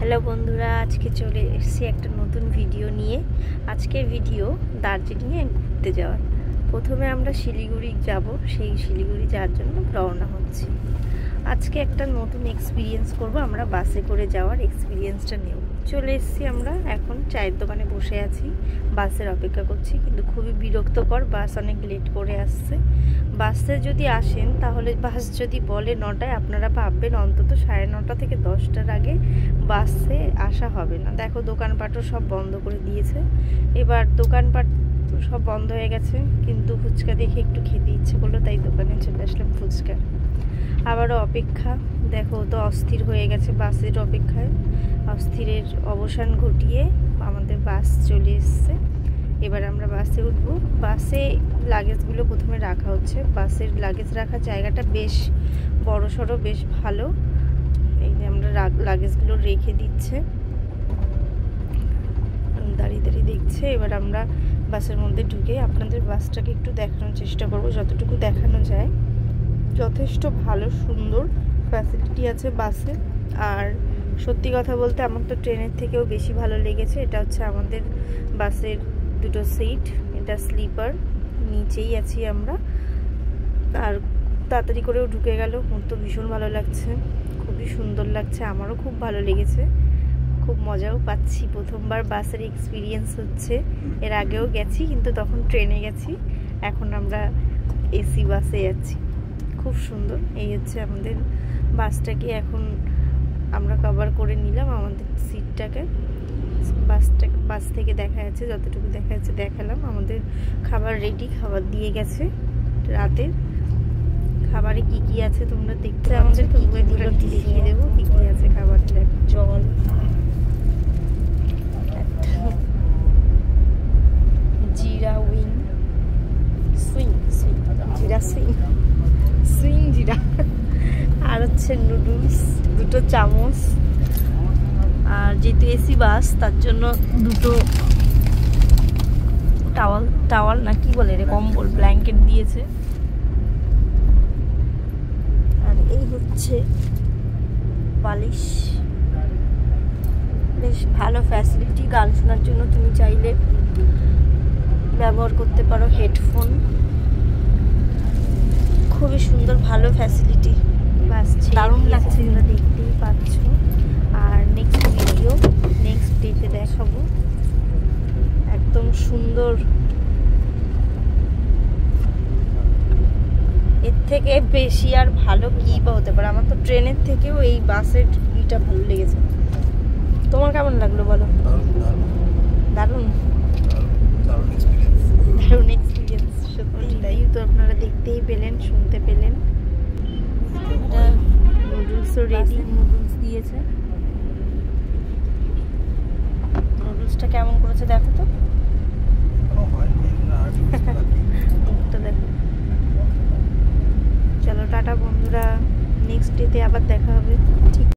Hello বন্ধুরা, আজকে চলে এসেছি একটা নতুন ভিডিও নিয়ে। আজকের ভিডিও দার্জিলিংয়ে ঘুরতে যাওয়ার। প্রথমে আমরা শিলিগুড়ি যাব, সেই শিলিগুড়ি যাওয়ার জন্য রওনা হচ্ছি। আজকে একটা নতুন এক্সপিরিয়েন্স করব, আমরা বাসে করে যাওয়ার এক্সপিরিয়েন্সটা নেব। চলে এসেছি আমরা, এখন চায়ের দোকানে বসে আছি, বাসের অপেক্ষা করছি। কিন্তু খুবই বিরক্তকর, বাস অনেক লেট করে আসছে। বাসে যদি আসেন তাহলে বাস যদি বলে 9টায়, আপনারা ভাববেন অন্তত 9:30 থেকে 10টার আগে বাসে আসা হবে না। দেখো দোকানপাটও সব বন্ধ করে দিয়েছে। এবার দোকানপাট সব বন্ধ হয়ে গেছে, কিন্তু ফুচকা দেখে একটু খেতে ইচ্ছে করলো, তাই দোকানে চলে আসলাম ফুচকা। আবারও অপেক্ষা, দেখো তো অস্থির হয়ে গেছে বাসের অপেক্ষায়। অস্থিরের অবসান ঘটিয়ে আমাদের বাস চলে এসছে। এবার আমরা বাসে উঠব। বাসে লাগেজগুলো প্রথমে রাখা হচ্ছে। বাসের লাগেজ রাখার জায়গাটা বেশ বড়সড়, বেশ ভালো। এই যে আমরা লাগেজগুলো রেখে দিচ্ছে, দাঁড়িয়ে দাঁড়িয়ে দেখছে। এবার আমরা বাসের মধ্যে ঢুকে আপনাদের বাসটাকে একটু দেখানোর চেষ্টা করব, যতটুকু দেখানো যায়। যথেষ্ট ভালো, সুন্দর ফ্যাসিলিটি আছে বাসে। আর সত্যি কথা বলতে আমার তো ট্রেনের থেকেও বেশি ভালো লেগেছে। এটা হচ্ছে আমাদের বাসের দুটো সিট, এটা স্লিপার, নিচেই আছি আমরা। আর তাড়াতাড়ি করেও ঢুকে গেল, আমার তো ভীষণ ভালো লাগছে, খুবই সুন্দর লাগছে, আমারও খুব ভালো লেগেছে, খুব মজাও পাচ্ছি। প্রথমবার বাসের এক্সপিরিয়েন্স হচ্ছে। এর আগেও গেছি, কিন্তু তখন ট্রেনে গেছি, এখন আমরা এসি বাসে যাচ্ছি। খুব সুন্দর। এই হচ্ছে আমাদের বাসটাকে এখন আমরা কভার করে নিলাম, আমাদের সিটটাকে। বাস থেকে দেখা যাচ্ছে, যতটুকু দেখা যাচ্ছে দেখালাম। আমাদের খাবার রেডি, খাবার দিয়ে গেছে। রাতের খাবারে কি কি আছে তোমরা দেখতে, আমাদের দেখিয়ে দেবো কি কি আছে খাবারে। জল, জিরা উইং, সুইং জিরা, আর হচ্ছে নুডলস, দুটো চামচ। আর যেহেতু এসি বাস, তার জন্য দুটো টাওয়াল না কি বলে রে, কম্বল, ব্ল্যাঙ্কেট দিয়েছে। আর এই হচ্ছে বালিশ। বেশ ভালো ফ্যাসিলিটি। গান শোনার জন্য তুমি চাইলে ব্যবহার করতে পারো হেডফোন। খুবই সুন্দর, ভালো ফ্যাসিলিটি। বাস দারুণ লাগছে, তোমরা দেখতেই পাচ্ছ। আর নেক্সট ডেতে দেখাবো। একদম সুন্দর, এর থেকে বেশি আর ভালো কি বা হতে পারে। আমার তো ট্রেনের থেকেও এই বাসের ইটা ভালো লেগেছে। তোমার কেমন লাগলো বলো? দারুণ এক্সপিরিয়েন্স, সত্যি তাই। তো আপনারা দেখতেই পেলেন, শুনতে পেলেন। এটা নুডলসও রেডি, নুডলস দিয়েছে। নুডলসটা কেমন করেছে দেখো তো, মুখটা দেখো। চলো টাটা বন্ধুরা, নেক্সট ডেতে আবার দেখা হবে। ঠিক।